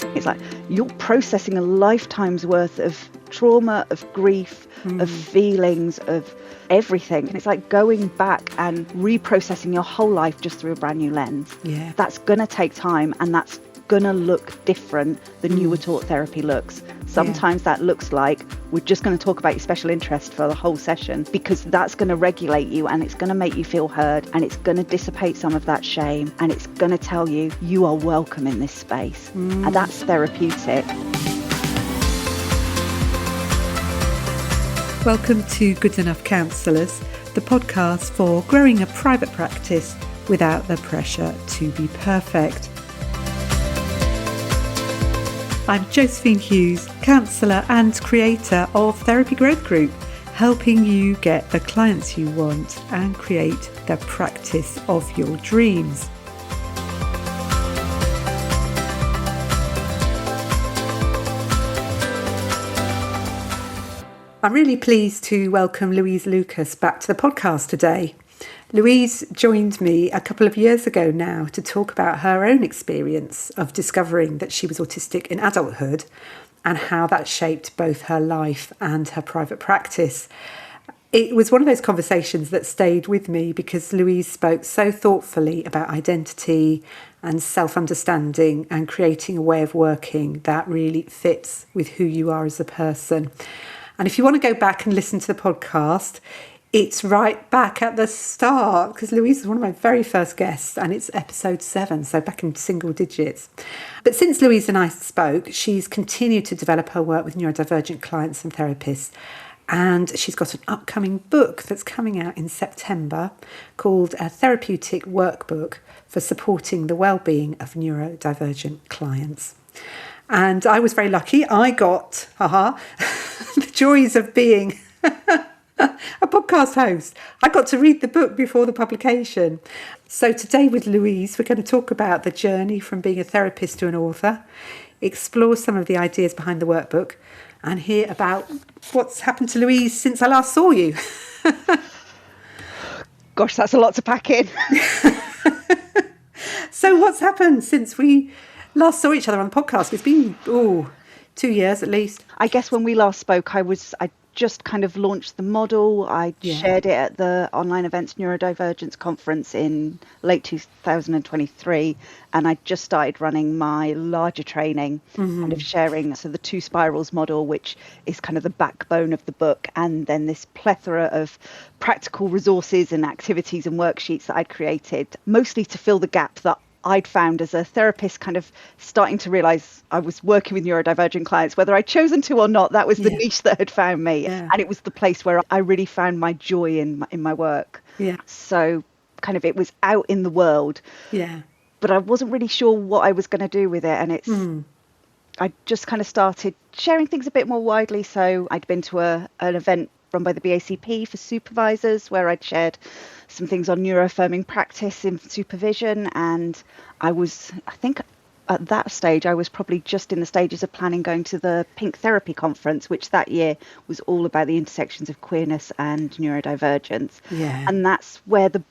It's like you're processing a lifetime's worth of trauma, of grief, of feelings, of everything. And it's like going back and reprocessing your whole life just through a brand new lens. Yeah. That's going to take time, and that's going to look different than you were taught therapy looks. Sometimes that looks like we're just going to talk about your special interest for the whole session, because that's going to regulate you and it's going to make you feel heard, and it's going to dissipate some of that shame, and it's going to tell you you are welcome in this space. And that's therapeutic. Welcome to Good Enough Counsellors, the podcast for growing a private practice without the pressure to be perfect. I'm Josephine Hughes, counsellor and creator of Therapy Growth Group, helping you get the clients you want and create the practice of your dreams. I'm really pleased to welcome Louise Lucas back to the podcast today. Louise joined me a couple of years ago now to talk about her own experience of discovering that she was autistic in adulthood and how that shaped both her life and her private practice. It was one of those conversations that stayed with me because Louise spoke so thoughtfully about identity and self-understanding and creating a way of working that really fits with who you are as a person. And if you want to go back and listen to the podcast, it's right back at the start, because Louise is one of my very first guests and it's episode 7, so back in single digits. But since Louise and I spoke, she's continued to develop her work with neurodivergent clients and therapists. And she's got an upcoming book that's coming out in September called a Therapeutic Workbook for supporting the wellbeing of neurodivergent clients. And I was very lucky. I got, the joys of being a podcast host. I got to read the book before the publication. So today with Louise, we're going to talk about the journey from being a therapist to an author, explore some of the ideas behind the workbook, and hear about what's happened to Louise since I last saw you. Gosh, that's a lot to pack in. So what's happened since we last saw each other on the podcast? It's been 2 years at least. I guess when we last spoke, I just kind of launched the model. I shared it at the Online Events Neurodivergence Conference in late 2023. And I just started running my larger training, kind of sharing the 2 spirals model, which is kind of the backbone of the book. And then this plethora of practical resources and activities and worksheets that I'd created, mostly to fill the gap that I'd found as a therapist, kind of starting to realise I was working with neurodivergent clients, whether I'd chosen to or not. That was the niche that had found me. And it was the place where I really found my joy in my work. So kind of it was out in the world. But I wasn't really sure what I was going to do with it. And I just kind of started sharing things a bit more widely. So I'd been to an event run by the BACP for supervisors, where I'd shared some things on neuro-affirming practice in supervision. And I think at that stage, I was probably just in the stages of planning going to the Pink Therapy Conference, which that year was all about the intersections of queerness and neurodivergence. And that's where the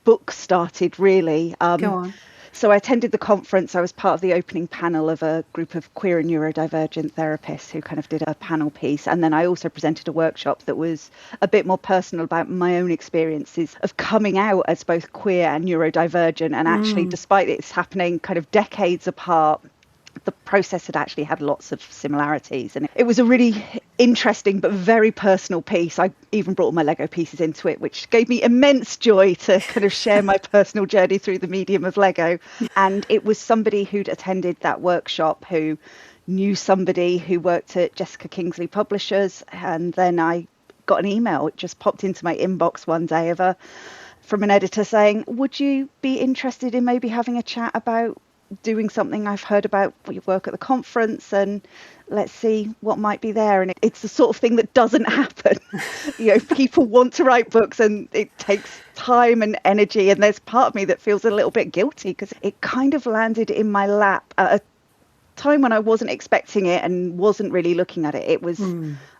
book started, really. Go on. So I attended the conference. I was part of the opening panel of a group of queer and neurodivergent therapists who kind of did a panel piece. And then I also presented a workshop that was a bit more personal about my own experiences of coming out as both queer and neurodivergent. And actually, despite it's happening kind of decades apart, the process had actually had lots of similarities. And it was a really interesting but very personal piece. I even brought all my Lego pieces into it, which gave me immense joy to kind of share my personal journey through the medium of Lego. And it was somebody who'd attended that workshop who knew somebody who worked at Jessica Kingsley Publishers. And then I got an email. It just popped into my inbox one day from an editor saying, would you be interested in maybe having a chat about doing something? I've heard about your work at the conference, and let's see what might be there. And it's the sort of thing that doesn't happen. People want to write books and it takes time and energy, and there's part of me that feels a little bit guilty because it kind of landed in my lap at a time when I wasn't expecting it and wasn't really looking at it. It was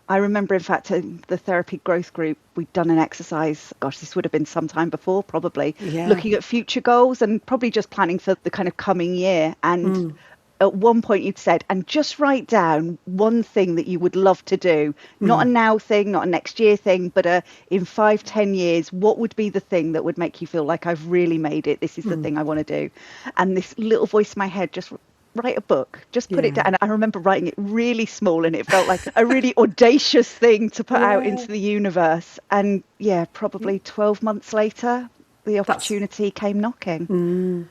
I remember, in fact, in the Therapy Growth Group, we'd done an exercise, this would have been some time before, probably, looking at future goals and probably just planning for the kind of coming year. And at one point you'd said, and just write down one thing that you would love to do, not a now thing, not a next year thing, but in 5-10 years, what would be the thing that would make you feel like I've really made it? This is the thing I want to do. And this little voice in my head, just write a book, just put it down. And I remember writing it really small, and it felt like a really audacious thing to put out into the universe. And probably 12 months later, the opportunity came knocking.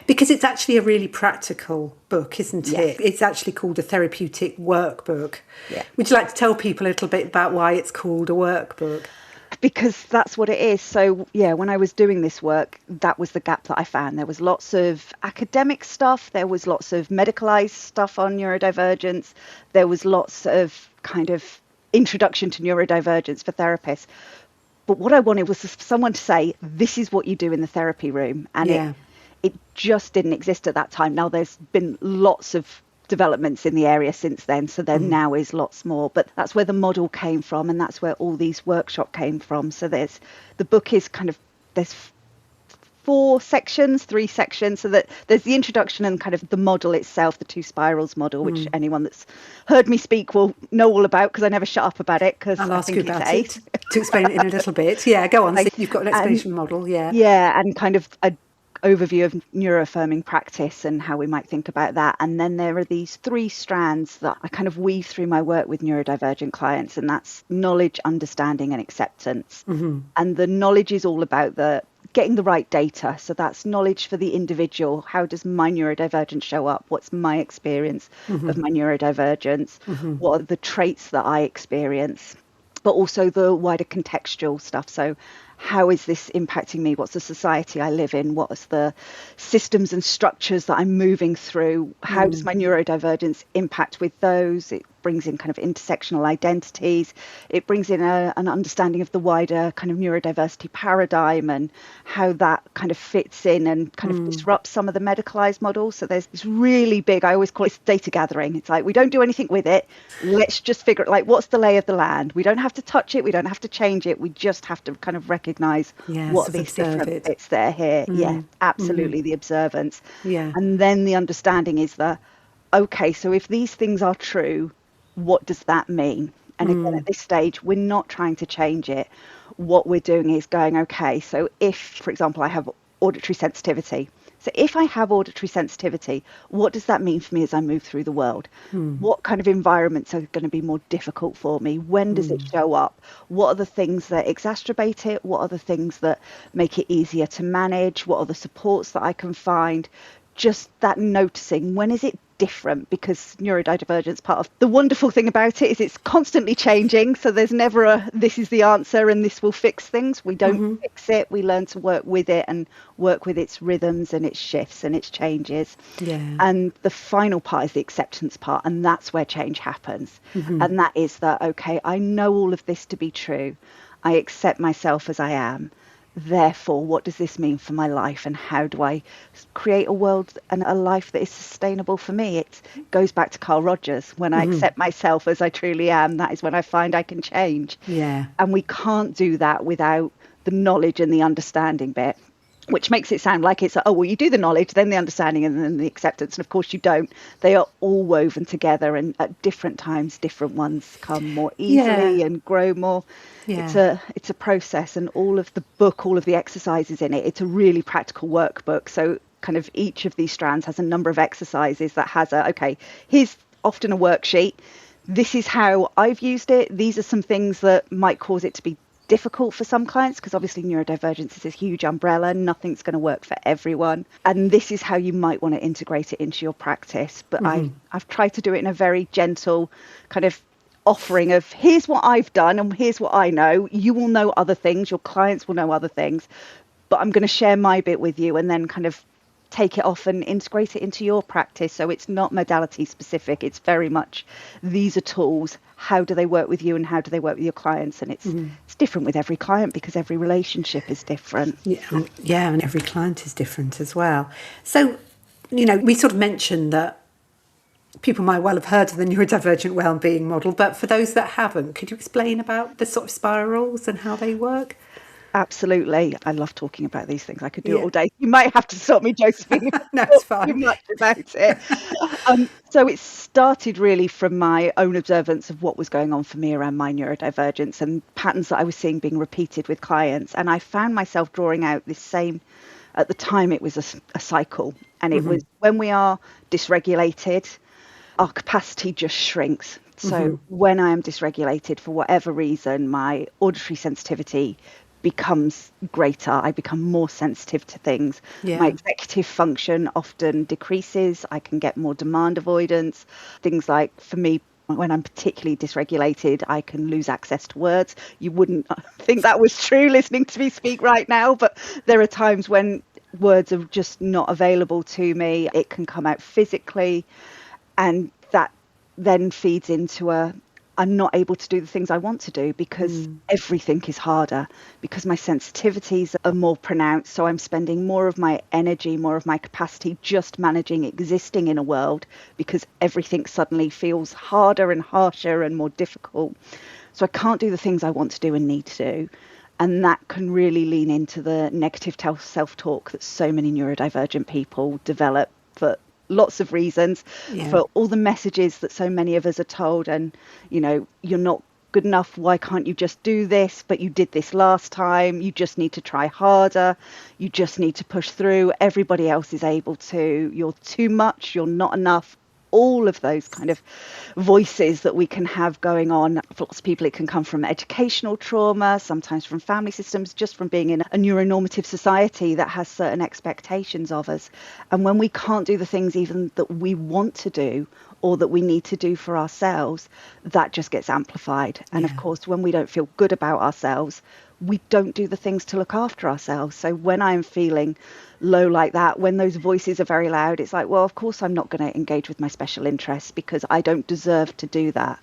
Because it's actually a really practical book, isn't it? It's actually called a Therapeutic Workbook. Would you like to tell people a little bit about why it's called a workbook? Because that's what it is. So when I was doing this work, that was the gap that I found. There was lots of academic stuff, there was lots of medicalized stuff on neurodivergence, there was lots of kind of introduction to neurodivergence for therapists. But what I wanted was someone to say, this is what you do in the therapy room. And it just didn't exist at that time. Now there's been lots of developments in the area since then, so there now is lots more, but that's where the model came from, and that's where all these workshops came from. So the book is there's 3 sections, so that there's the introduction and kind of the model itself, the 2 spirals model, which anyone that's heard me speak will know all about, because I never shut up about it, because I'll ask you about it to explain it in a little bit. Go on. So you've got an explanation model. And kind of a overview of neuro-affirming practice and how we might think about that. And then there are these 3 strands that I kind of weave through my work with neurodivergent clients, and that's knowledge, understanding, and acceptance. And the knowledge is all about getting the right data. So that's knowledge for the individual. How does my neurodivergence show up? What's my experience of my neurodivergence? What are the traits that I experience? But also the wider contextual stuff. So how is this impacting me? What's the society I live in? What's the systems and structures that I'm moving through? How does my neurodivergence impact with those? It brings in kind of intersectional identities. It brings in an understanding of the wider kind of neurodiversity paradigm and how that kind of fits in and kind of disrupts some of the medicalized models. So there's this really big, I always call it data gathering. It's like, we don't do anything with it. Let's just figure it, like, what's the lay of the land? We don't have to touch it. We don't have to change it. We just have to kind of recognize what are these different bits there here. Absolutely. The observance. And then the understanding is that, okay, so if these things are true, what does that mean? And again, at this stage, we're not trying to change it. What we're doing is going, okay, so if, for example, I have auditory sensitivity. So if I have auditory sensitivity, what does that mean for me as I move through the world? What kind of environments are going to be more difficult for me? When does it show up? What are the things that exacerbate it? What are the things that make it easier to manage? What are the supports that I can find? Just that noticing, when is it different? Because neurodivergence, part of the wonderful thing about it is it's constantly changing. So there's never this is the answer and this will fix things. We don't fix it. We learn to work with it and work with its rhythms and its shifts and its changes. And the final part is the acceptance part. And that's where change happens. And that is that, okay, I know all of this to be true. I accept myself as I am. Therefore, what does this mean for my life, and how do I create a world and a life that is sustainable for me? It goes back to Carl Rogers. When I accept myself as I truly am, that is when I find I can change. And we can't do that without the knowledge and the understanding bit, which makes it sound like it's, oh, well, you do the knowledge, then the understanding, and then the acceptance. And of course you don't. They are all woven together, and at different times, different ones come more easily and grow more. It's a process, and all of the book, all of the exercises in it, it's a really practical workbook. So kind of each of these strands has a number of exercises that has okay, here's often a worksheet. This is how I've used it. These are some things that might cause it to be difficult for some clients, because obviously neurodivergence is a huge umbrella. Nothing's going to work for everyone. And this is how you might want to integrate it into your practice. But I've tried to do it in a very gentle kind of offering of, here's what I've done and here's what I know. You will know other things. Your clients will know other things. But I'm going to share my bit with you and then kind of take it off and integrate it into your practice. So it's not modality specific. It's very much, these are tools. How do they work with you and how do they work with your clients? And it's different with every client because every relationship is different. And every client is different as well. So, you know, we sort of mentioned that people might well have heard of the Neurodivergent Wellbeing Model, but for those that haven't, could you explain about the sort of spirals and how they work? Absolutely. I love talking about these things. I could do it Yeah. all day. You might have to stop me, Josephine, if No, I it's talk too fine. much about it. So it started really from my own observance of what was going on for me around my neurodivergence and patterns that I was seeing being repeated with clients. And I found myself drawing out this same, at the time it was a cycle. And it was when we are dysregulated, our capacity just shrinks. So when I am dysregulated for whatever reason, my auditory sensitivity becomes greater. I become more sensitive to things. My Yeah. executive function often decreases. I can get more demand avoidance. Things like, for me, when I'm particularly dysregulated, I can lose access to words. You wouldn't think that was true listening to me speak right now, but there are times when words are just not available to me. It can come out physically, and that then feeds into I'm not able to do the things I want to do because everything is harder, because my sensitivities are more pronounced. So I'm spending more of my energy, more of my capacity just managing existing in a world, because everything suddenly feels harder and harsher and more difficult. So I can't do the things I want to do and need to do. And that can really lean into the negative self-talk that so many neurodivergent people develop for lots of reasons, for all the messages that so many of us are told. And, you're not good enough. Why can't you just do this? But you did this last time. You just need to try harder. You just need to push through. Everybody else is able to. You're too much. You're not enough. All of those kind of voices that we can have going on. For lots of people, it can come from educational trauma, sometimes from family systems, just from being in a neuronormative society that has certain expectations of us. And when we can't do the things even that we want to do or that we need to do for ourselves, that just gets amplified. And of course, when we don't feel good about ourselves, we don't do the things to look after ourselves. So when I'm feeling low like that, when those voices are very loud, it's like, well, of course I'm not going to engage with my special interests because I don't deserve to do that.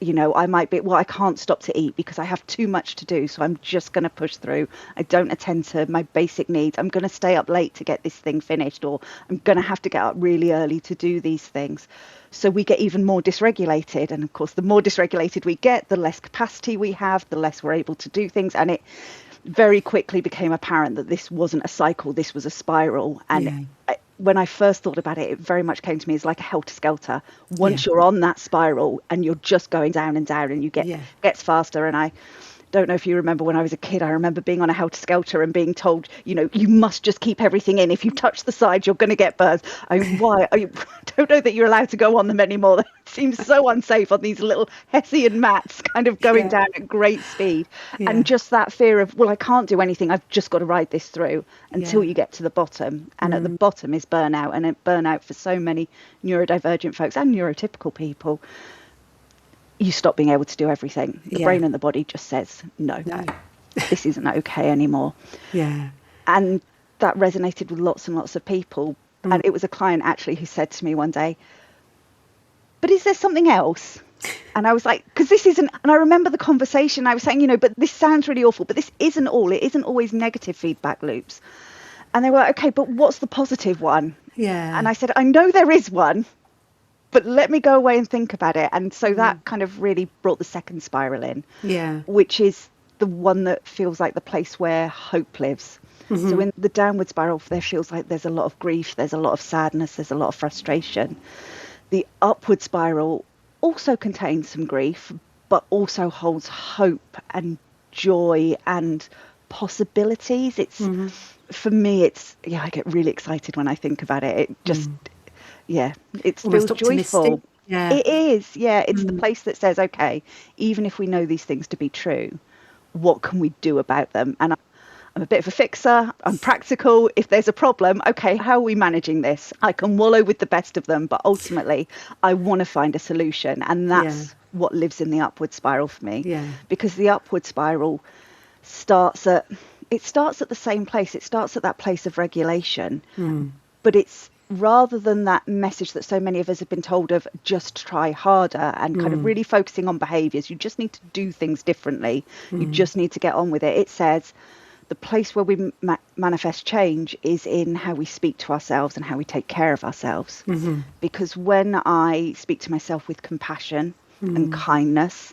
I might be, well, I can't stop to eat because I have too much to do. So I'm just going to push through. I don't attend to my basic needs. I'm going to stay up late to get this thing finished, or I'm going to have to get up really early to do these things. So we get even more dysregulated. And of course, the more dysregulated we get, the less capacity we have, the less we're able to do things. And it very quickly became apparent that this wasn't a cycle, this was a spiral. And when I first thought about it, it very much came to me as like a helter-skelter. Once you're on that spiral and you're just going down and down, and you gets faster. And I don't know if you remember, when I was a kid, I remember being on a helter-skelter and being told, you must just keep everything in. If you touch the sides, you're going to get burns. Why? I don't know that you're allowed to go on them anymore. It seems so unsafe on these little Hessian mats, kind of going down at great speed. And just that fear of, well, I can't do anything. I've just got to ride this through until you get to the bottom. And at the bottom is burnout. And burnout for so many neurodivergent folks and neurotypical people, you stop being able to do everything. The brain and the body just says, no. This isn't okay anymore. And that resonated with lots and lots of people. And it was a client actually who said to me one day, but is there something else? And I was like, because this isn't, and I remember the conversation, I was saying, but this sounds really awful, but this isn't all, it isn't always negative feedback loops. And they were like, okay, but what's the positive one? And I said, I know there is one, but let me go away and think about it. And so that kind of really brought the second spiral in, which is the one that feels like the place where hope lives. So in the downward spiral, there feels like there's a lot of grief, there's a lot of sadness, there's a lot of frustration. The upward spiral also contains some grief, but also holds hope and joy and possibilities. It's for me, it's I get really excited when I think about it. It just it feels joyful. It is. It's the place that says, okay, even if we know these things to be true, what can we do about them? And I'm a bit of a fixer. I'm practical. If there's a problem, okay, how are we managing this? I can wallow with the best of them, but ultimately I want to find a solution. And that's what lives in the upward spiral for me. Because the upward spiral starts at the same place. It starts at that place of regulation, but it's rather than that message that so many of us have been told of just try harder and kind of really focusing on behaviours. You just need to do things differently. You just need to get on with it. It says the place where we manifest change is in how we speak to ourselves and how we take care of ourselves. Because when I speak to myself with compassion and kindness,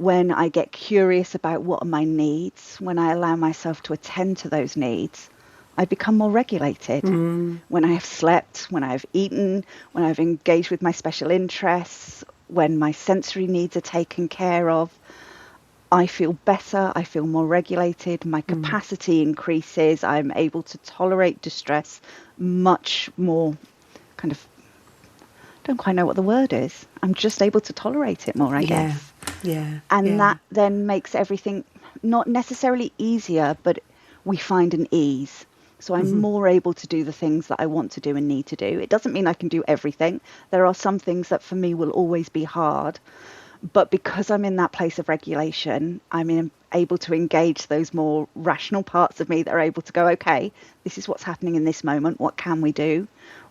when I get curious about what are my needs, when I allow myself to attend to those needs, I become more regulated. When I have slept, when I have eaten, when I've engaged with my special interests, when my sensory needs are taken care of, I feel better, I feel more regulated, my capacity increases, I'm able to tolerate distress much more kind of, don't quite know what the word is. I'm just able to tolerate it more, I guess. And that then makes everything not necessarily easier, but we find an ease. So I'm more able to do the things that I want to do and need to do. It doesn't mean I can do everything. There are some things that for me will always be hard. But because I'm in that place of regulation, I'm able to engage those more rational parts of me that are able to go, okay, this is what's happening in this moment. What can we do?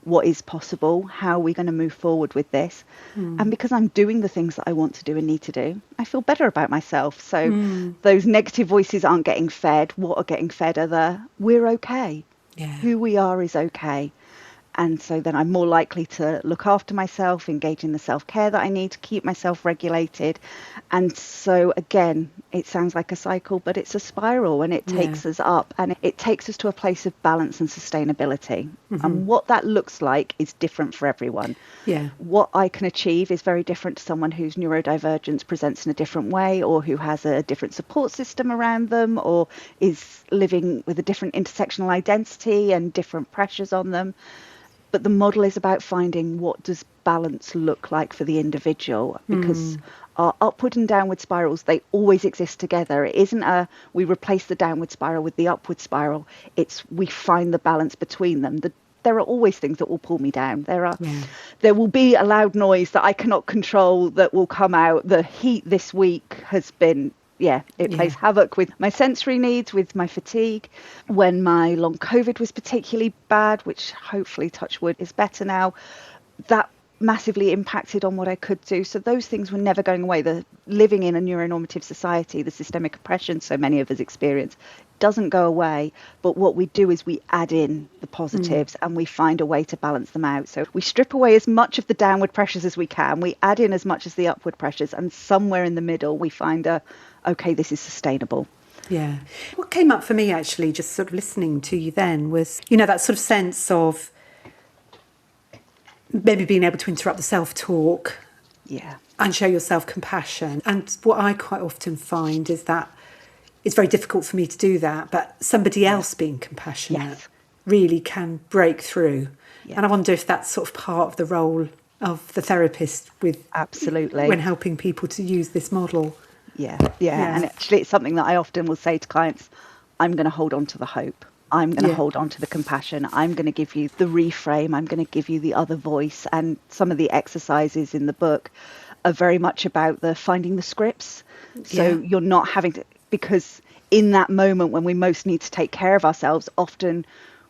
What is possible? How are we going to move forward with this? And because I'm doing the things that I want to do and need to do, I feel better about myself. So those negative voices aren't getting fed. What are getting fed are we're okay. Who we are is okay. And so then I'm more likely to look after myself, engage in the self-care that I need to keep myself regulated. And so again, it sounds like a cycle, but it's a spiral, and it takes us up, and it takes us to a place of balance and sustainability. And what that looks like is different for everyone. What I can achieve is very different to someone whose neurodivergence presents in a different way, or who has a different support system around them, or is living with a different intersectional identity and different pressures on them. But the model is about finding what does balance look like for the individual, because our upward and downward spirals, they always exist together. It isn't we replace the downward spiral with the upward spiral. It's we find the balance between them. There are always things that will pull me down. There will be a loud noise that I cannot control that will come out. The heat this week has been it plays havoc with my sensory needs, with my fatigue. When my long COVID was particularly bad, which hopefully, touch wood, is better now, that massively impacted on what I could do. So those things were never going away. The living in a neuronormative society, the systemic oppression so many of us experience, doesn't go away. But what we do is we add in the positives and we find a way to balance them out. So we strip away as much of the downward pressures as we can. We add in as much as the upward pressures. And somewhere in the middle, we find okay, this is sustainable. What came up for me, actually, just sort of listening to you then, was, that sort of sense of maybe being able to interrupt the self-talk and show your self-compassion. And what I quite often find is that it's very difficult for me to do that, but somebody else being compassionate really can break through. And I wonder if that's sort of part of the role of the therapist with absolutely when helping people to use this model. And actually it's something that I often will say to clients, I'm going to hold on to the hope. I'm going to hold on to the compassion. I'm going to give you the reframe. I'm going to give you the other voice. And some of the exercises in the book are very much about the finding the scripts. So you're not having to, because in that moment when we most need to take care of ourselves, often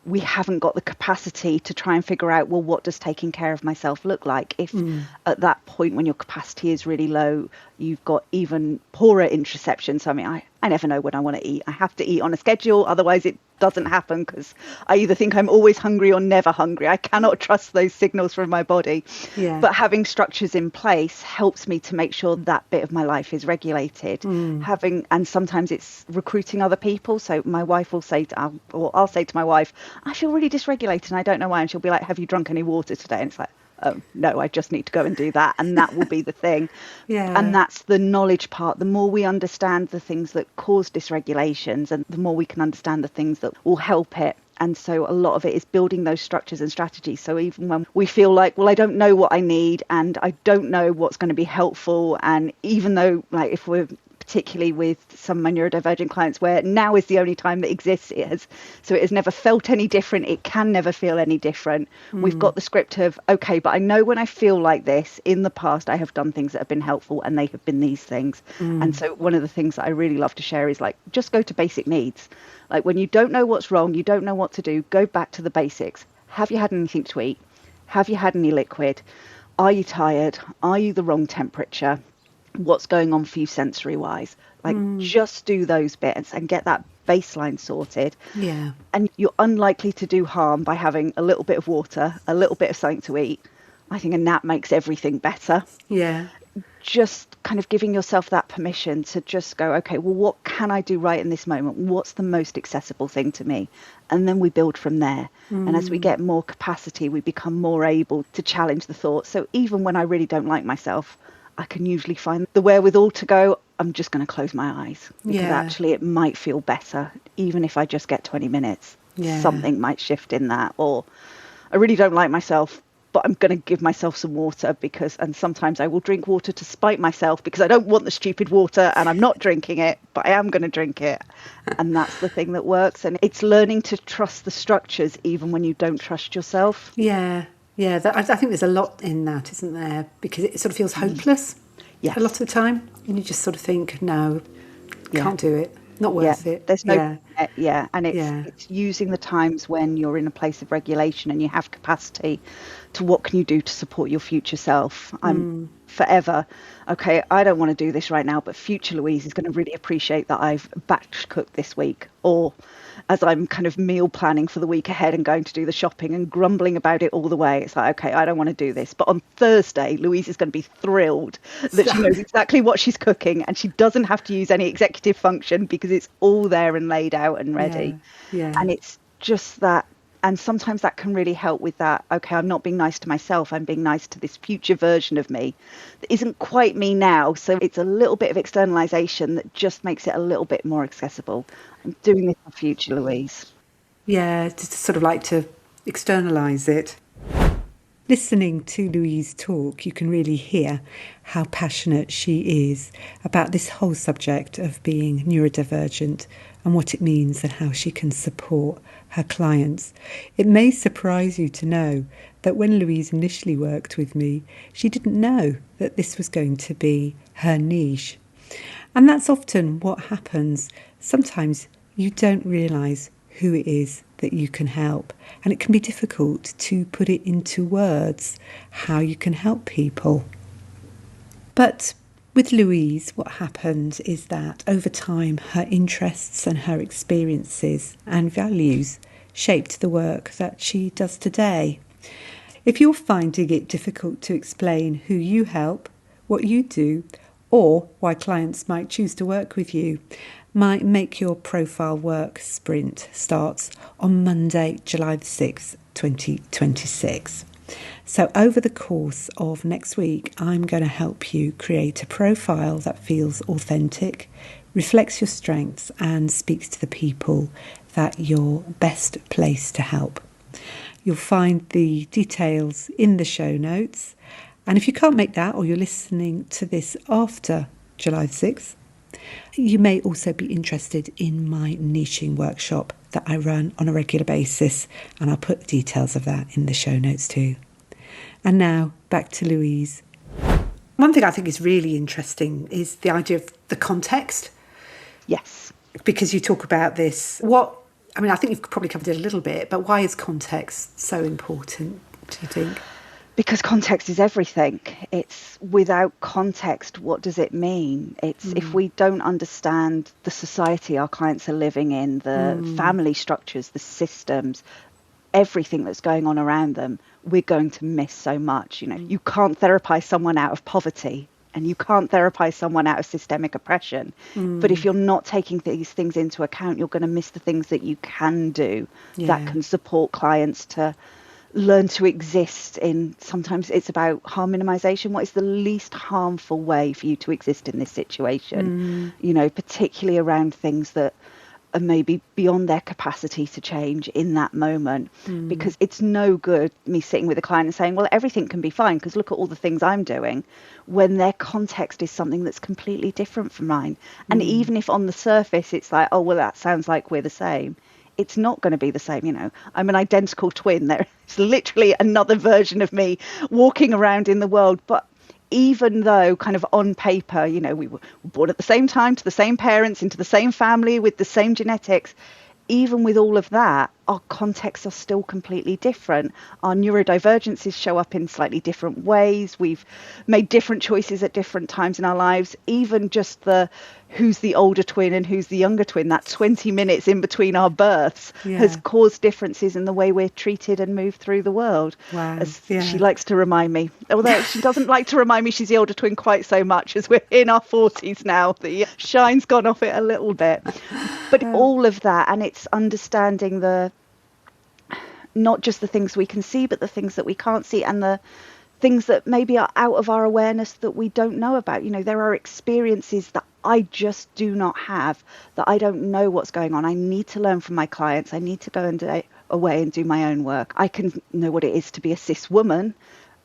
we haven't got the capacity to try and figure out, well, what does taking care of myself look like? If at that point when your capacity is really low, you've got even poorer interoception. So, I mean, I never know when I want to eat. I have to eat on a schedule. Otherwise, it doesn't happen, because I either think I'm always hungry or never hungry. I cannot trust those signals from my body. But having structures in place helps me to make sure that bit of my life is regulated. And sometimes it's recruiting other people. So my wife will say, I'll say to my wife, I feel really dysregulated and I don't know why. And she'll be like, have you drunk any water today? And it's like, oh, no, I just need to go and do that. And that will be the thing. And that's the knowledge part. The more we understand the things that cause dysregulations, and the more we can understand the things that will help it. And so a lot of it is building those structures and strategies. So even when we feel like, well, I don't know what I need and I don't know what's going to be helpful. And even though, like, if we're particularly with some of my neurodivergent clients where now is the only time that exists, it has never felt any different, it can never feel any different. We've got the script of, okay, but I know when I feel like this, in the past I have done things that have been helpful and they have been these things. And so one of the things that I really love to share is, like, just go to basic needs. Like, when you don't know what's wrong, you don't know what to do, go back to the basics. Have you had anything to eat? Have you had any liquid? Are you tired? Are you the wrong temperature? What's going on for you sensory wise? Like, just do those bits and get that baseline sorted. And you're unlikely to do harm by having a little bit of water, a little bit of something to eat. I think a nap makes everything better. Just kind of giving yourself that permission to just go, okay, well, what can I do right in this moment? What's the most accessible thing to me? And then we build from there. And as we get more capacity, we become more able to challenge the thoughts. So even when I really don't like myself, I can usually find the wherewithal to go, I'm just going to close my eyes, because actually it might feel better. Even if I just get 20 minutes, something might shift in that. Or I really don't like myself, but I'm going to give myself some water, and sometimes I will drink water to spite myself because I don't want the stupid water and I'm not drinking it, but I am going to drink it. And that's the thing that works. And it's learning to trust the structures even when you don't trust yourself. Yeah. I think there's a lot in that, isn't there? Because it sort of feels hopeless a lot of the time. And you just sort of think, no, can't do it. Not worth it. There's no, and it's using the times when you're in a place of regulation and you have capacity to what can you do to support your future self. I'm forever, okay, I don't want to do this right now, but future Louise is going to really appreciate that I've batch cooked this week. Or as I'm kind of meal planning for the week ahead and going to do the shopping and grumbling about it all the way, it's like, okay, I don't want to do this. But on Thursday, Louise is going to be thrilled that she knows exactly what she's cooking and she doesn't have to use any executive function because it's all there and laid out and ready. And it's just that. And sometimes that can really help with that. Okay, I'm not being nice to myself. I'm being nice to this future version of me that isn't quite me now. So it's a little bit of externalization that just makes it a little bit more accessible. I'm doing this for future Louise. Yeah, just sort of like to externalize it. Listening to Louise talk, you can really hear how passionate she is about this whole subject of being neurodivergent and what it means and how she can support her clients. It may surprise you to know that when Louise initially worked with me, she didn't know that this was going to be her niche. And that's often what happens. Sometimes you don't realise who it is that you can help, and it can be difficult to put it into words how you can help people. But with Louise, what happened is that over time her interests and her experiences and values shaped the work that she does today. If you're finding it difficult to explain who you help, what you do, or why clients might choose to work with you, my Make Your Profile Work sprint starts on Monday, July the 6th, 2026. So over the course of next week, I'm going to help you create a profile that feels authentic, reflects your strengths and speaks to the people that you're best placed to help. You'll find the details in the show notes. And if you can't make that, or you're listening to this after July 6th, you may also be interested in my niching workshop that I run on a regular basis, and I'll put the details of that in the show notes too. And now back to Louise. One thing I think is really interesting is the idea of the context. Yes. Because you talk about this. I think you've probably covered it a little bit, but why is context so important, do you think? Because context is everything. It's without context, what does it mean? It's if we don't understand the society our clients are living in, the family structures, the systems, everything that's going on around them, we're going to miss so much. You know, you can't therapize someone out of poverty and you can't therapize someone out of systemic oppression. But if you're not taking these things into account, you're going to miss the things that you can do that can support clients to learn to exist in. Sometimes it's about harm minimization. What is the least harmful way for you to exist in this situation? You know, particularly around things that are maybe beyond their capacity to change in that moment. Because it's no good me sitting with a client and saying, well, everything can be fine because look at all the things I'm doing, when their context is something that's completely different from mine. And even if on the surface it's like, oh, well, that sounds like we're the same, it's not going to be the same. You know, I'm an identical twin. There's literally another version of me walking around in the world. But even though kind of on paper, you know, we were born at the same time to the same parents, into the same family with the same genetics, even with all of that, our contexts are still completely different. Our neurodivergences show up in slightly different ways. We've made different choices at different times in our lives. Even just who's the older twin and who's the younger twin, that 20 minutes in between our births has caused differences in the way we're treated and move through the world. Wow. As she likes to remind me, although she doesn't like to remind me she's the older twin quite so much, as we're in our 40s now. The shine's gone off it a little bit. But all of that, and it's understanding not just the things we can see, but the things that we can't see, and the things that maybe are out of our awareness that we don't know about. There are experiences that I just do not have, that I don't know what's going on. I need to learn from my clients. I need to go away and do my own work. I can know what it is to be a cis woman.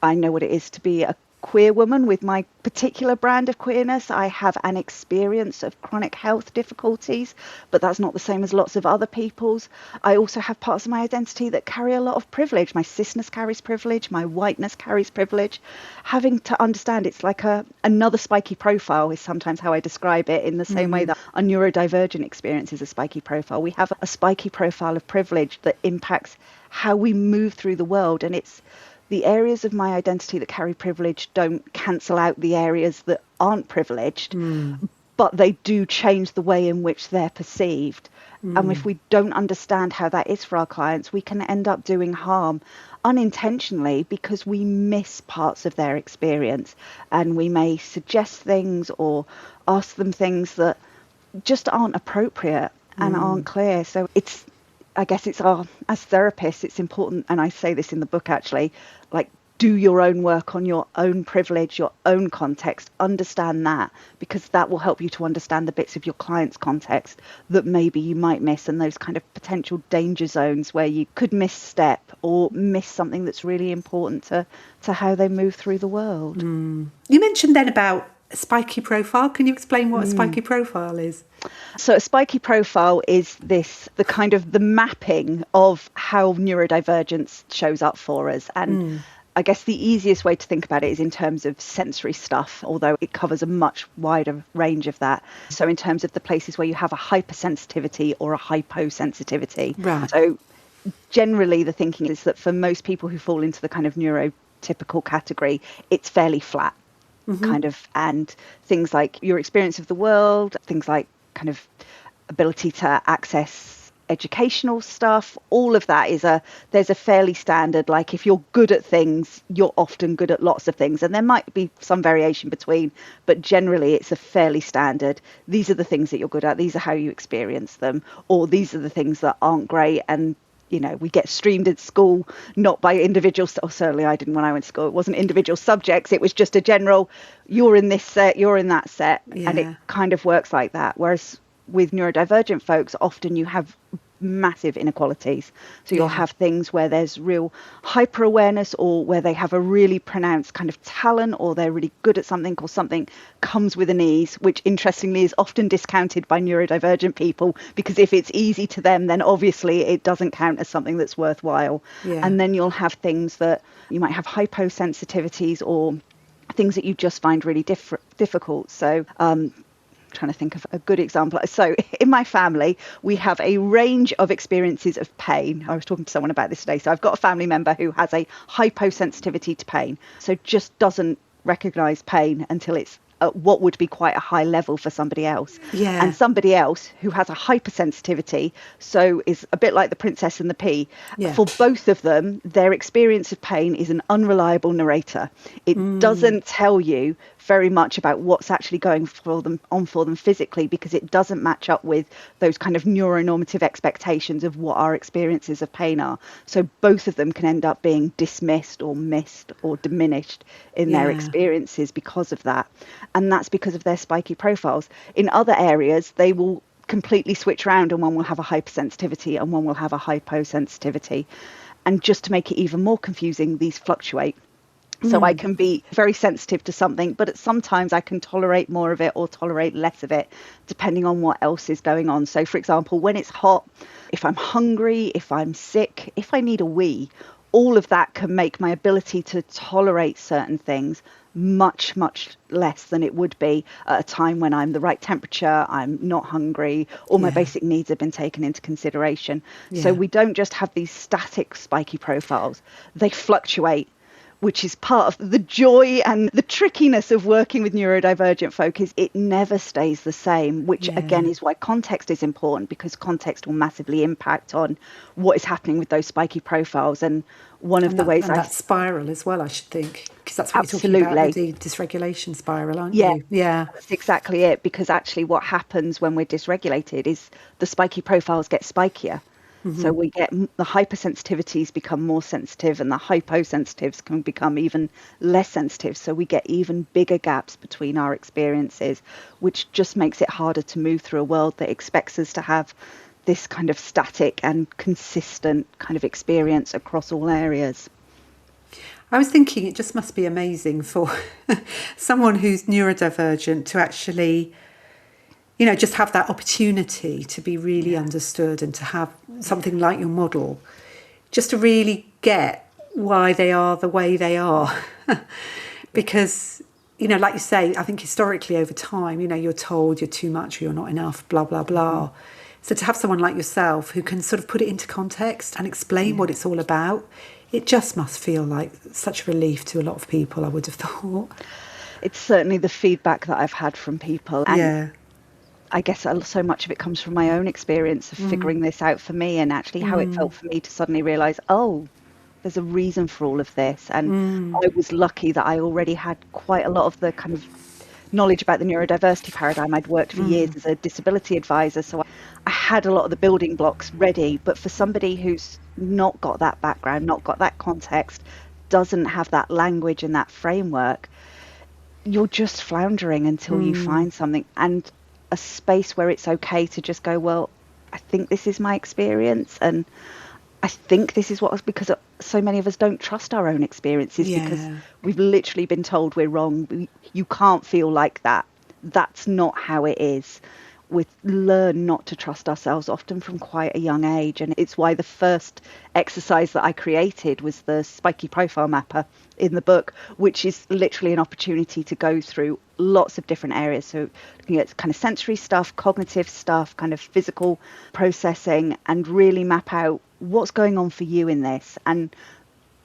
I know what it is to be a queer woman with my particular brand of queerness. I have an experience of chronic health difficulties, but that's not the same as lots of other people's. I also have parts of my identity that carry a lot of privilege. My cisness carries privilege, my whiteness carries privilege. Having to understand it's like another spiky profile is sometimes how I describe it, in the same way that a neurodivergent experience is a spiky profile. We have a spiky profile of privilege that impacts how we move through the world, and it's the areas of my identity that carry privilege don't cancel out the areas that aren't privileged, but they do change the way in which they're perceived. And if we don't understand how that is for our clients, we can end up doing harm unintentionally because we miss parts of their experience, and we may suggest things or ask them things that just aren't appropriate and aren't clear. So I guess as therapists, it's important, and I say this in the book actually, like, do your own work on your own privilege, your own context, understand that, because that will help you to understand the bits of your client's context that maybe you might miss, and those kind of potential danger zones where you could misstep or miss something that's really important to how they move through the world. You mentioned then about a spiky profile. Can you explain what a spiky profile is? So a spiky profile is the mapping of how neurodivergence shows up for us. And I guess the easiest way to think about it is in terms of sensory stuff, although it covers a much wider range of that. So in terms of the places where you have a hypersensitivity or a hyposensitivity. Right. So generally the thinking is that for most people who fall into the kind of neurotypical category, it's fairly flat. Kind of, and things like your experience of the world, things like kind of ability to access educational stuff, all of that there's a fairly standard, like if you're good at things, you're often good at lots of things, and there might be some variation between, but generally it's a fairly standard. These are the things that you're good at, these are how you experience them, or these are the things that aren't great, and we get streamed at school, not by individuals, or certainly I didn't when I went to school. It wasn't individual subjects. It was just a general, you're in this set, you're in that set. Yeah. And it kind of works like that. Whereas with neurodivergent folks, often you have massive inequalities. So you'll have things where there's real hyper awareness, or where they have a really pronounced kind of talent, or they're really good at something, or something comes with an ease, which interestingly is often discounted by neurodivergent people, because if it's easy to them, then obviously it doesn't count as something that's worthwhile. And then you'll have things that you might have hyposensitivities, or things that you just find really difficult. So trying to think of a good example. So in my family, we have a range of experiences of pain. I was talking to someone about this today. So I've got a family member who has a hyposensitivity to pain, so just doesn't recognize pain until it's at what would be quite a high level for somebody else. And somebody else who has a hypersensitivity, so is a bit like the princess and the pea. For both of them, their experience of pain is an unreliable narrator. It doesn't tell you very much about what's actually going for them physically, because it doesn't match up with those kind of neuronormative expectations of what our experiences of pain are. So both of them can end up being dismissed or missed or diminished in their experiences because of that. And that's because of their spiky profiles. In other areas, they will completely switch around, and one will have a hypersensitivity and one will have a hyposensitivity. And just to make it even more confusing, these fluctuate. So I can be very sensitive to something, but sometimes I can tolerate more of it or tolerate less of it, depending on what else is going on. So, for example, when it's hot, if I'm hungry, if I'm sick, if I need a wee, all of that can make my ability to tolerate certain things much, much less than it would be at a time when I'm the right temperature, I'm not hungry, all my basic needs have been taken into consideration. So we don't just have these static spiky profiles, they fluctuate, which is part of the joy and the trickiness of working with neurodivergent folk. Is it never stays the same, which again is why context is important, because context will massively impact on what is happening with those spiky profiles. And one of the ways that spiral as well, I should think, because that's what absolutely. You're talking about, the dysregulation spiral, aren't you? Yeah, that's exactly it. Because actually what happens when we're dysregulated is the spiky profiles get spikier. So we get the hypersensitivities become more sensitive, and the hyposensitives can become even less sensitive. So we get even bigger gaps between our experiences, which just makes it harder to move through a world that expects us to have this kind of static and consistent kind of experience across all areas. I was thinking it just must be amazing for someone who's neurodivergent to actually, you know, just have that opportunity to be really understood, and to have something like your model, just to really get why they are the way they are. Because, you know, like you say, I think historically over time, you know, you're told you're too much or you're not enough, blah, blah, blah. So to have someone like yourself who can sort of put it into context and explain what it's all about, it just must feel like such a relief to a lot of people, I would have thought. It's certainly the feedback that I've had from people. And I guess so much of it comes from my own experience of figuring this out for me, and actually how it felt for me to suddenly realise, oh, there's a reason for all of this. And I was lucky that I already had quite a lot of the kind of knowledge about the neurodiversity paradigm. I'd worked for years as a disability advisor, so I had a lot of the building blocks ready. But for somebody who's not got that background, not got that context, doesn't have that language and that framework, you're just floundering until you find something, and a space where it's okay to just go, well, I think this is my experience, and I think this is what, because so many of us don't trust our own experiences because we've literally been told we're wrong. You can't feel like that. That's not how it is. We learn not to trust ourselves often from quite a young age. And it's why the first exercise that I created was the spiky profile mapper in the book, which is literally an opportunity to go through lots of different areas. So looking at kind of sensory stuff, cognitive stuff, kind of physical processing, and really map out what's going on for you in this. And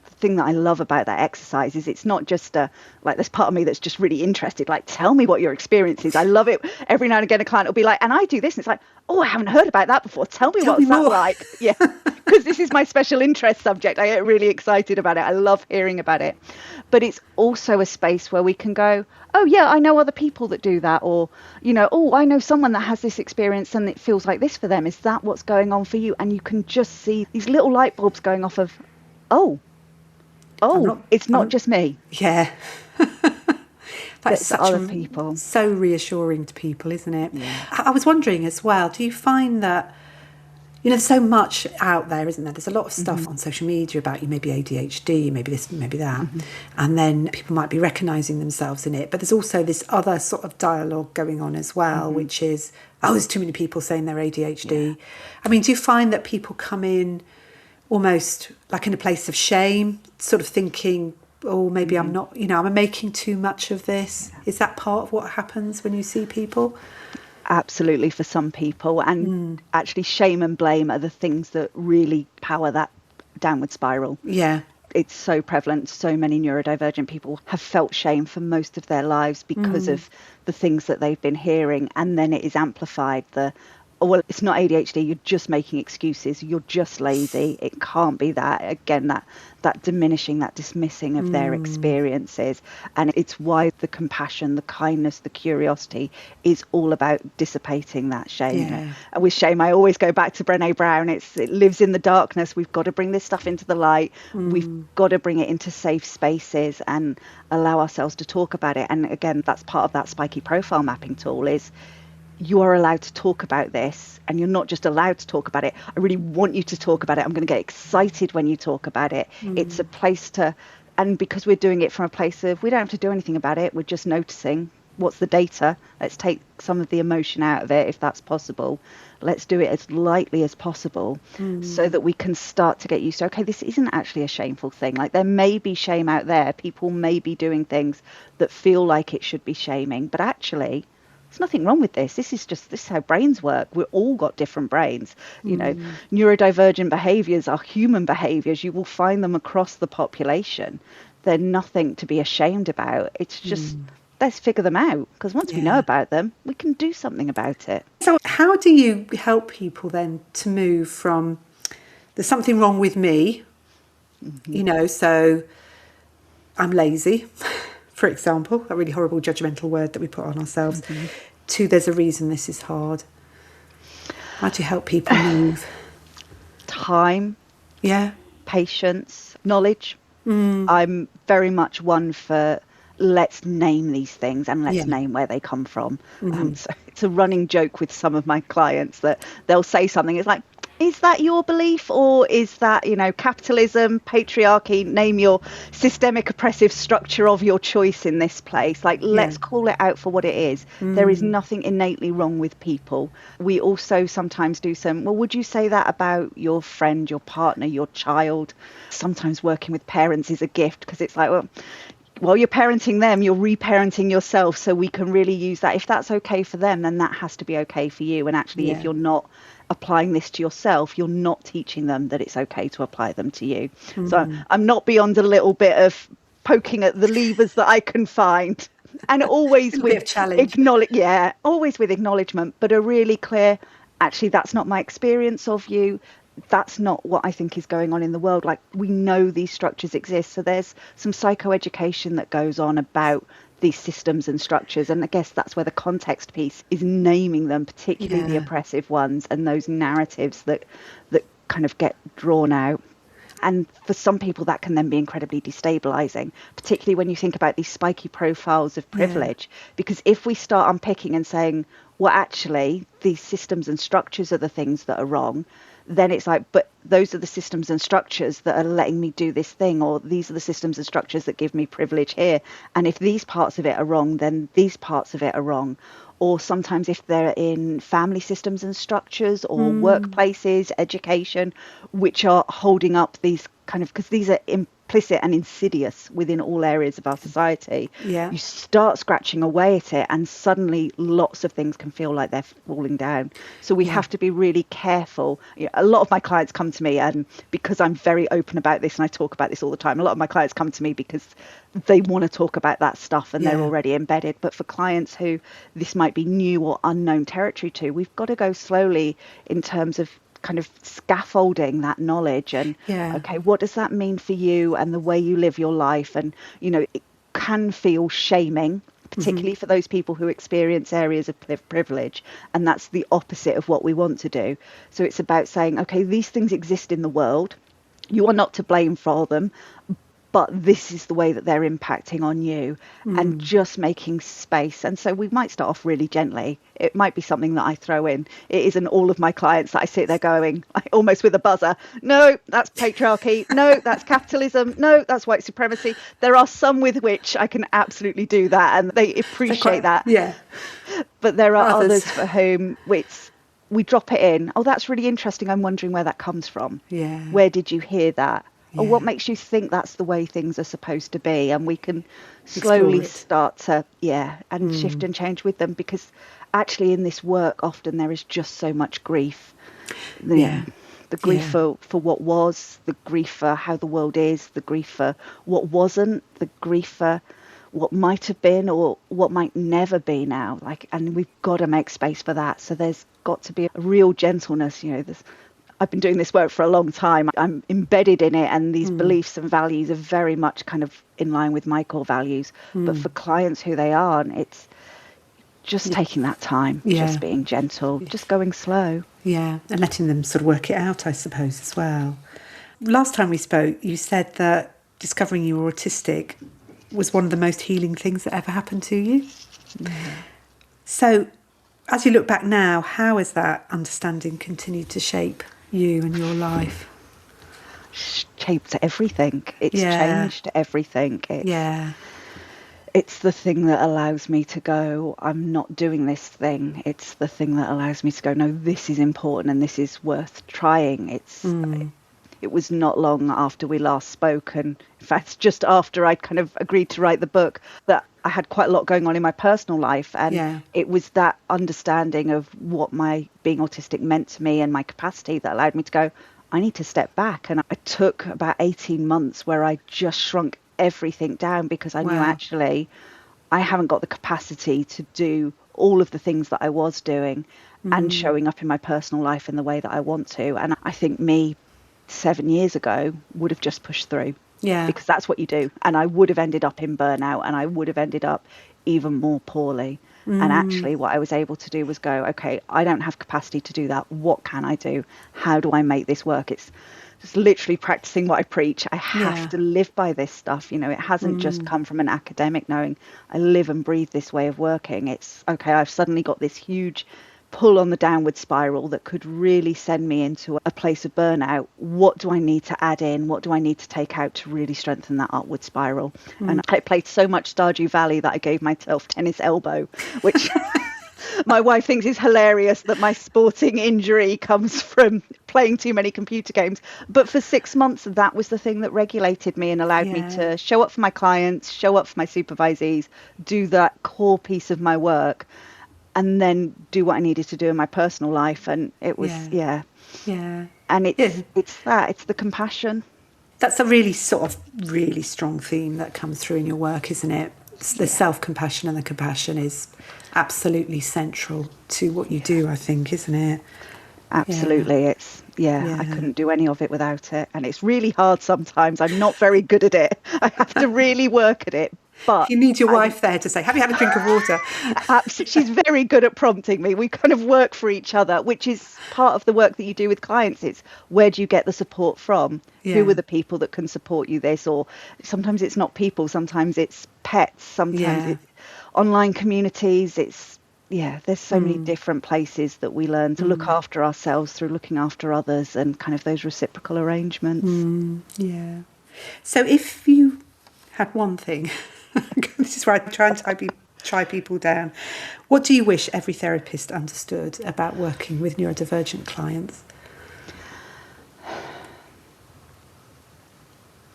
the thing that I love about that exercise is it's not just like there's part of me that's just really interested, like, tell me what your experience is. I love it. Every now and again a client will be like, and I do this, and it's like, oh, I haven't heard about that before, tell me what's that like. Yeah, because this is my special interest subject. I get really excited about it. I love hearing about it. But it's also a space where we can go, oh yeah, I know other people that do that, or, you know, oh, I know someone that has this experience and it feels like this for them. Is that what's going on for you? And you can just see these little light bulbs going off of, it's not just me. Yeah. That's such other people. So reassuring to people, isn't it? Yeah. I was wondering as well, do you find that, you know, there's so much out there, isn't there? There's a lot of stuff on social media about you maybe ADHD, maybe this, maybe that. And then people might be recognising themselves in it. But there's also this other sort of dialogue going on as well, which is, oh, there's too many people saying they're ADHD. Yeah. I mean, do you find that people come in almost like in a place of shame, sort of thinking, oh, maybe I'm not, you know, I'm making too much of this? Is that part of what happens when you see people? Absolutely, for some people. And actually shame and blame are the things that really power that downward spiral. Yeah. It's so prevalent. So many neurodivergent people have felt shame for most of their lives because of the things that they've been hearing. And then it is amplified. Oh, well, it's not ADHD, you're just making excuses, you're just lazy, it can't be that. Again, that diminishing, that dismissing of their experiences. And it's why the compassion, the kindness, the curiosity is all about dissipating that shame. Yeah. And with shame, I always go back to Brené Brown. It lives in the darkness. We've got to bring this stuff into the light. We've got to bring it into safe spaces and allow ourselves to talk about it. And again, that's part of that spiky profile mapping tool is, you are allowed to talk about this, and you're not just allowed to talk about it. I really want you to talk about it. I'm going to get excited when you talk about it. It's a place to, and because we're doing it from a place of, we don't have to do anything about it. We're just noticing. what's the data? Let's take some of the emotion out of it if that's possible. Let's do it as lightly as possible so that we can start to get used to, okay, this isn't actually a shameful thing. Like, there may be shame out there. People may be doing things that feel like it should be shaming, but actually there's nothing wrong with this. This is how brains work. We've all got different brains. You know, neurodivergent behaviors are human behaviors. You will find them across the population. They're nothing to be ashamed about. It's just, let's figure them out, because once we know about them, we can do something about it. So how do you help people then to move from there's something wrong with me, you know, so I'm lazy, for example, a really horrible judgmental word that we put on ourselves, to there's a reason this is hard? How do you help people move? Time, patience, knowledge. I'm very much one for let's name these things and let's name where they come from. So it's a running joke with some of my clients that they'll say something, it's like, is that your belief, or is that, you know, capitalism, patriarchy, name your systemic oppressive structure of your choice in this place? Like, let's call it out for what it is. There is nothing innately wrong with people. We also sometimes do well, would you say that about your friend, your partner, your child? Sometimes working with parents is a gift, because it's like, well, while you're parenting them, you're reparenting yourself. So we can really use that. If that's okay for them, then that has to be okay for you. And actually, if you're not applying this to yourself, you're not teaching them that it's okay to apply them to you. So I'm not beyond a little bit of poking at the levers that I can find, and always with always with acknowledgement, but a really clear, actually, that's not my experience of you. That's not what I think is going on in the world. Like, we know these structures exist. So there's some psychoeducation that goes on about these systems and structures. And I guess that's where the context piece is, naming them, particularly the oppressive ones and those narratives that kind of get drawn out. And for some people, that can then be incredibly destabilizing, particularly when you think about these spiky profiles of privilege. Because if we start unpicking and saying, well, actually, these systems and structures are the things that are wrong, then it's like, but those are the systems and structures that are letting me do this thing, or these are the systems and structures that give me privilege here. And if these parts of it are wrong, then these parts of it are wrong. Or sometimes if they're in family systems and structures or workplaces, education, which are holding up these kind of, because these are implicit and insidious within all areas of our society. You start scratching away at it, and suddenly lots of things can feel like they're falling down. So we have to be really careful. You know, a lot of my clients come to me, and because I'm very open about this and I talk about this all the time, a lot of my clients come to me because they want to talk about that stuff and they're already embedded. But for clients who this might be new or unknown territory to, we've got to go slowly in terms of kind of scaffolding that knowledge and okay, what does that mean for you and the way you live your life? And you know, it can feel shaming, particularly for those people who experience areas of privilege, and that's the opposite of what we want to do. So it's about saying, okay, these things exist in the world, you are not to blame for them, but this is the way that they're impacting on you, and just making space. And so we might start off really gently. It might be something that I throw in. It isn't all of my clients that I sit there going, almost with a buzzer, no, that's patriarchy, no, that's capitalism, no, that's white supremacy. There are some with which I can absolutely do that, and they appreciate that. But there are others for whom we drop it in. Oh, that's really interesting. I'm wondering where that comes from. Where did you hear that? Or what makes you think that's the way things are supposed to be? And we can slowly start to, and shift and change with them, because actually in this work, often there is just so much grief. The grief for what was, the grief for how the world is, the grief for what wasn't, the grief for what might have been or what might never be now. And we've got to make space for that. So there's got to be a real gentleness, you know, I've been doing this work for a long time. I'm embedded in it, and these beliefs and values are very much kind of in line with my core values. But for clients who they aren't, it's just taking that time, just being gentle, just going slow. And letting them sort of work it out, I suppose, as well. Last time we spoke, you said that discovering you were autistic was one of the most healing things that ever happened to you. So as you look back now, how has that understanding continued to shape you and your life? Shaped everything. It's changed everything. It's the thing that allows me to go, I'm not doing this thing. It's the thing that allows me to go, no, this is important and this is worth trying. It was not long after we last spoke, and in fact, just after I'd kind of agreed to write the book, that I had quite a lot going on in my personal life. And it was that understanding of what my being autistic meant to me and my capacity that allowed me to go, I need to step back. And I took about 18 months where I just shrunk everything down, because I knew actually I haven't got the capacity to do all of the things that I was doing and showing up in my personal life in the way that I want to. And I think me 7 years ago would have just pushed through, because that's what you do. And I would have ended up in burnout, and I would have ended up even more poorly. And actually what I was able to do was go, okay, I don't have capacity to do that. What can I do? How do I make this work? It's just literally practicing what I preach. I have to live by this stuff. It hasn't just come from an academic knowing. I live and breathe this way of working. It's okay, I've suddenly got this huge pull on the downward spiral that could really send me into a place of burnout. What do I need to add in? What do I need to take out to really strengthen that upward spiral? And I played so much Stardew Valley that I gave myself tennis elbow, which my wife thinks is hilarious, that my sporting injury comes from playing too many computer games. But for 6 months, that was the thing that regulated me and allowed me to show up for my clients, show up for my supervisees, do that core piece of my work, and then do what I needed to do in my personal life. And it was, and it's the compassion. That's a really really strong theme that comes through in your work, isn't it? The self-compassion and the compassion is absolutely central to what you do, I think, isn't it? Absolutely. It's, I couldn't do any of it without it. And it's really hard sometimes. I'm not very good at it. I have to really work at it. But you need your wife there to say, have you had a drink of water? Absolutely. She's very good at prompting me. We kind of work for each other, which is part of the work that you do with clients. It's where do you get the support from? Who are the people that can support you this? Or sometimes it's not people. Sometimes it's pets. Sometimes it's online communities. It's, there's so many different places that we learn to look after ourselves through looking after others, and kind of those reciprocal arrangements. So if you had one thing... This is where I try and tie people down. What do you wish every therapist understood about working with neurodivergent clients?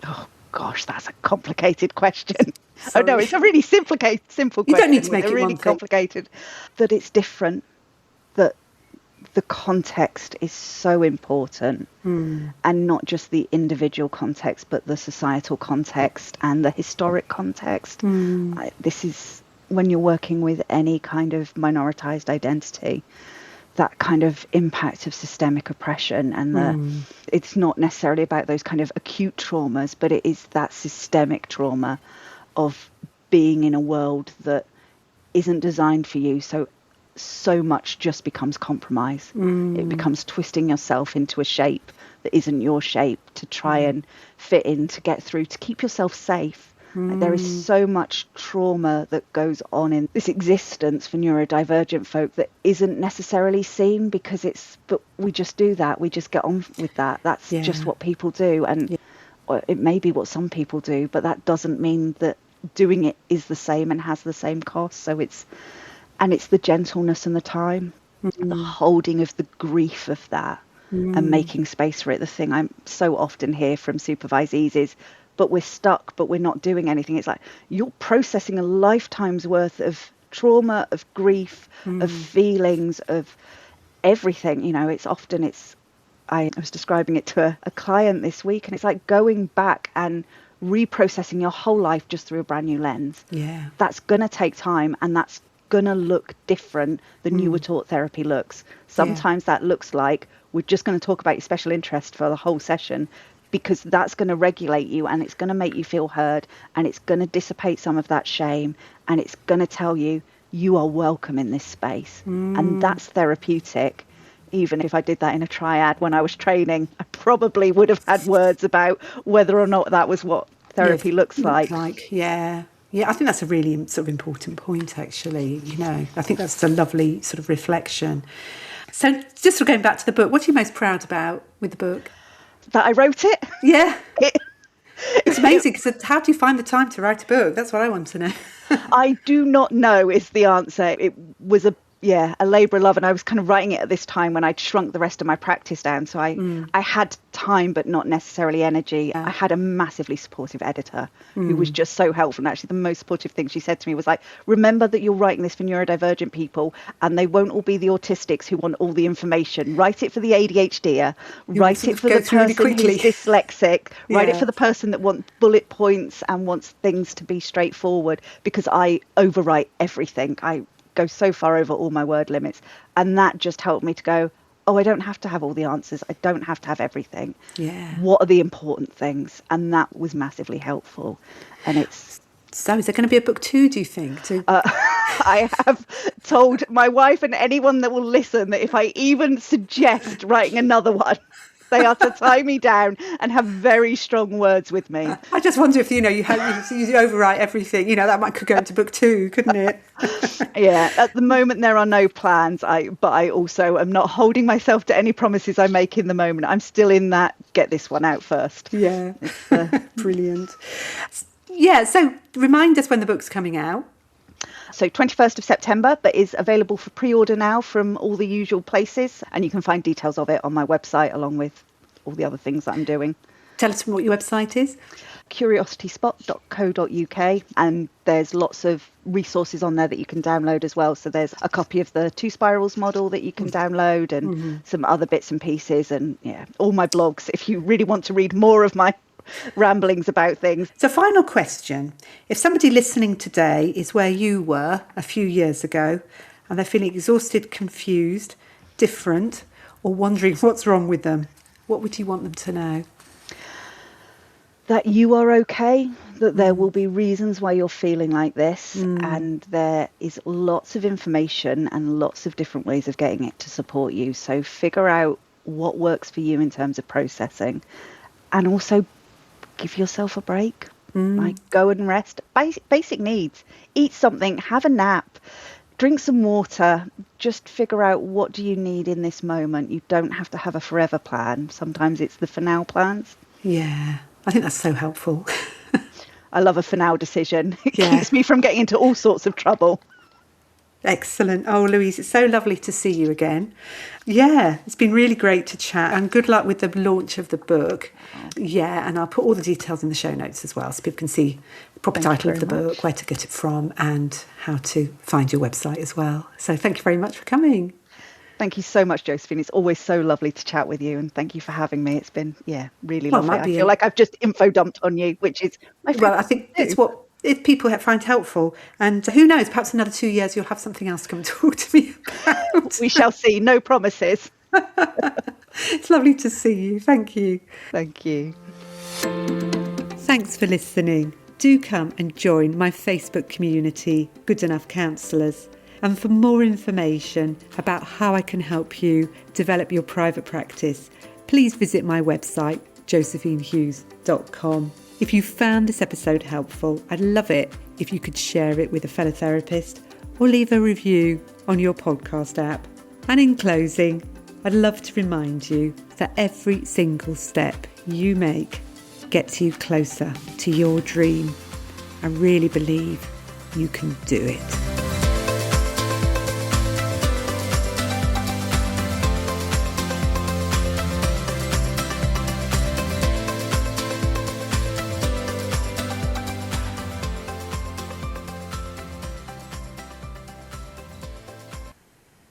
Oh gosh, that's a complicated question. Sorry. Oh no, it's a really simple question. You don't need to make it really complicated. That it's different. That the context is so important, and not just the individual context, but the societal context and the historic context. This is when you're working with any kind of minoritized identity, that kind of impact of systemic oppression, and it's not necessarily about those kind of acute traumas, but it is that systemic trauma of being in a world that isn't designed for you. So much just becomes compromise. It becomes twisting yourself into a shape that isn't your shape to try and fit in, to get through, to keep yourself safe. Like, there is so much trauma that goes on in this existence for neurodivergent folk that isn't necessarily seen, but we just do that. We just get on with that. That's just what people do. And it may be what some people do, but that doesn't mean that doing it is the same and has the same cost. So it's the gentleness and the time, and the holding of the grief of that, and making space for it. The thing I so often hear from supervisees is, but we're stuck, but we're not doing anything. It's like, you're processing a lifetime's worth of trauma, of grief, of feelings, of everything. I was describing it to a client this week, and it's like going back and reprocessing your whole life just through a brand new lens. That's going to take time, and that's going to look different than you were taught therapy looks. Sometimes that looks like we're just going to talk about your special interest for the whole session, because that's going to regulate you, and it's going to make you feel heard, and it's going to dissipate some of that shame, and it's going to tell you you are welcome in this space. And that's therapeutic. Even if I did that in a triad when I was training, I probably would have had words about whether or not that was what therapy looks like. Yeah, I think that's a really sort of important point, actually. I think that's a lovely sort of reflection. So just going back to the book, what are you most proud about with the book? That I wrote it. Yeah. It's amazing, because how do you find the time to write a book? That's what I want to know. I do not know is the answer. It was a labour of love, and I was kind of writing it at this time when I'd shrunk the rest of my practice down, so I had time but not necessarily energy. I had a massively supportive editor who was just so helpful, and actually the most supportive thing she said to me was like, remember that you're writing this for neurodivergent people, and they won't all be the autistics who want all the information. Write it for the ADHDer, write it for the person who's dyslexic, write it for the person that wants bullet points and wants things to be straightforward, because I overwrite everything. I go so far over all my word limits, and that just helped me to go, I don't have to have all the answers, I don't have to have everything. What are the important things? And that was massively helpful. And it's so is there going to be a book 2, do you think? I have told my wife and anyone that will listen that if I even suggest writing another one, they are to tie me down and have very strong words with me. I just wonder if, you overwrite everything, that could go into book 2, couldn't it? Yeah, at the moment there are no plans, but I also am not holding myself to any promises I make in the moment. I'm still in that, get this one out first. Yeah, brilliant. Yeah, so remind us when the book's coming out. So 21st of September, but is available for pre-order now from all the usual places. And you can find details of it on my website, along with all the other things that I'm doing. Tell us what your website is. curiosityspot.co.uk, and there's lots of resources on there that you can download as well. So there's a copy of the 2 Spirals model that you can download, and some other bits and pieces, and all my blogs if you really want to read more of my ramblings about things. So final question, if somebody listening today is where you were a few years ago and they're feeling exhausted, confused, different, or wondering what's wrong with them, what would you want them to know? That you are okay, that there will be reasons why you're feeling like this, and there is lots of information and lots of different ways of getting it to support you. So figure out what works for you in terms of processing, and also give yourself a break. Like, go and rest. Basic needs. Eat something, have a nap, drink some water. Just figure out, what do you need in this moment? You don't have to have a forever plan. Sometimes it's the for now plans. Yeah, I think that's so helpful. I love a for now decision. It keeps me from getting into all sorts of trouble. Excellent. Oh, Louise, it's so lovely to see you again. Yeah, it's been really great to chat, and good luck with the launch of the book. Yeah, and I'll put all the details in the show notes as well, so people can see the proper title of the book, where to get it from, and how to find your website as well. So thank you very much for coming. Thank you so much, Josephine. It's always so lovely to chat with you, and thank you for having me. It's been, really lovely. I feel like I've just info dumped on you, which is my favourite. Well, I think it's what people find helpful, and who knows, perhaps another 2 years you'll have something else to come talk to me about. We shall see. No promises. It's lovely to see you. Thank you. Thank you. Thanks for listening. Do come and join my Facebook community, Good Enough Counsellors. And for more information about how I can help you develop your private practice, please visit my website, josephinehughes.com. If you found this episode helpful, I'd love it if you could share it with a fellow therapist or leave a review on your podcast app. And in closing, I'd love to remind you that every single step you make gets you closer to your dream. I really believe you can do it.